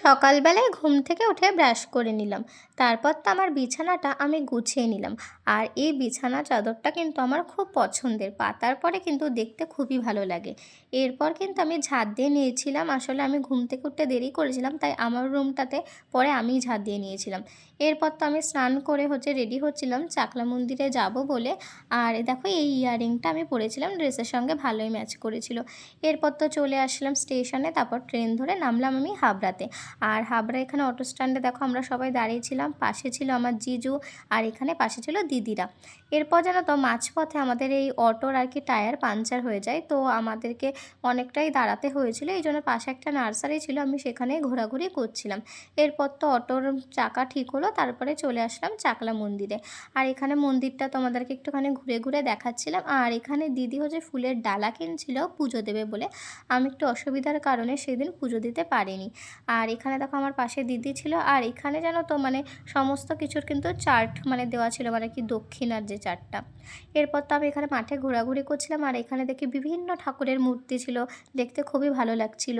সকালবেলায় ঘুম থেকে উঠে ব্রাশ করে নিলাম। তারপর তো আমার বিছানাটা আমি গুছিয়ে নিলাম। আর এই বিছানা চাদরটা কিন্তু আমার খুব পছন্দের। পাতার পরে কিন্তু দেখতে খুবই ভালো লাগে। এরপর কিন্তু আমি ঝাড় দিয়ে নিয়েছিলাম। আসলে আমি ঘুম থেকে উঠতে দেরি করেছিলাম, তাই আমার রুমটাতে পরে আমিই ঝাড় দিয়ে নিয়েছিলাম। এরপর তো আমি স্নান করে রেডি হচ্ছিলাম চাকলা মন্দিরে যাব বলে। আর দেখো এই ইয়াররিংটা আমি পরেছিলাম, ড্রেসের সঙ্গে ভালোই ম্যাচ করেছিল। এরপর তো চলে আসলাম স্টেশনে, তারপর ট্রেন ধরে নামলাম আমি হাবড়াতে। আর হাবড়া এখানে অটো স্ট্যান্ডে দেখো আমরা সবাই দাঁড়িয়েছিলাম। পাশে ছিল আমার জিজু, আর এখানে পাশে ছিল দিদিরা। এরপর জানো তো মাঝপথে আমাদের এই অটোর আর কি টায়ার পাঞ্চার হয়ে যায়, তো আমাদেরকে অনেকটাই দাঁড়াতে হয়েছিল। এই জন্য পাশে একটা নার্সারি ছিল, আমি সেখানে ঘোরাঘুরি করছিলাম। এরপর তো অটোর চাকা ঠিক হলো, তারপরে চলে আসলাম চাকলা মন্দিরে। আর এখানে মন্দিরটা তোমাদেরকে একটুখানি ঘুরে ঘুরে দেখাচ্ছিলাম। আর এখানে দিদি ফুলের ডালা কিনছিল পুজো দেবে বলে। আমি একটু অসুবিধার কারণে সেদিন পুজো দিতে পারিনি। আর এখানে দেখো আমার পাশে দিদি ছিল। আর এখানে জানো তো সমস্ত কিছুর কিন্তু চার্ট দেওয়া ছিল, কি দক্ষিণার যে চার্টটা। এরপর তো আমি এখানে মাঠে ঘোরাঘুরি করছিলাম। আর এখানে দেখি বিভিন্ন ঠাকুরের মূর্তি ছিল, দেখতে খুবই ভালো লাগছিল।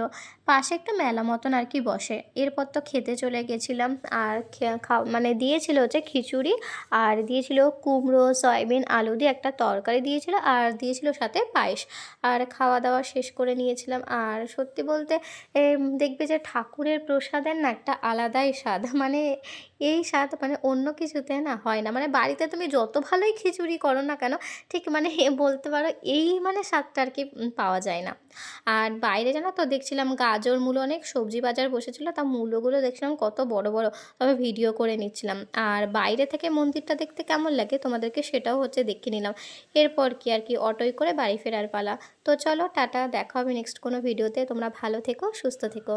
পাশে একটা মেলা মতন আর কি বসে। এরপর তো খেতে চলে গেছিলাম। আর দিয়েছিল খিচুড়ি, আর দিয়েছিল কুমড়ো সয়াবিন আলু দিয়ে একটা তরকারি দিয়েছিল, আর দিয়েছিল সাথে পায়েস। আর খাওয়া দাওয়া শেষ করে নিয়েছিলাম। আর সত্যি বলতে দেখবে যে ঠাকুরের প্রসাদের না একটা আলাদাই স্বাদ। এই স্বাদ অন্য কিছুতে না হয় না। বাড়িতে তুমি যত ভালোই খিচুড়ি করো না কেন, ঠিক বলতে পারো এই স্বাদটা আর কি পাওয়া যায় না। আর বাইরে জানো তো দেখছিলাম গাজর মূলো অনেক সবজি বাজার বসেছিল, তা মূলোগুলো দেখছিলাম কত বড় বড়। তবে ভিডিও করে নিচ্ছিলাম। আর বাইরে থেকে মন্দিরটা দেখতে কেমন লাগে তোমাদেরকে সেটাও দেখিয়ে নিলাম। এরপর কি আর কি অটোয় করে বাড়ি ফেরার পালা। তো চলো টাটা, দেখা হবে নেক্সট কোনো ভিডিওতে। তোমরা ভালো থেকো, সুস্থ থেকো।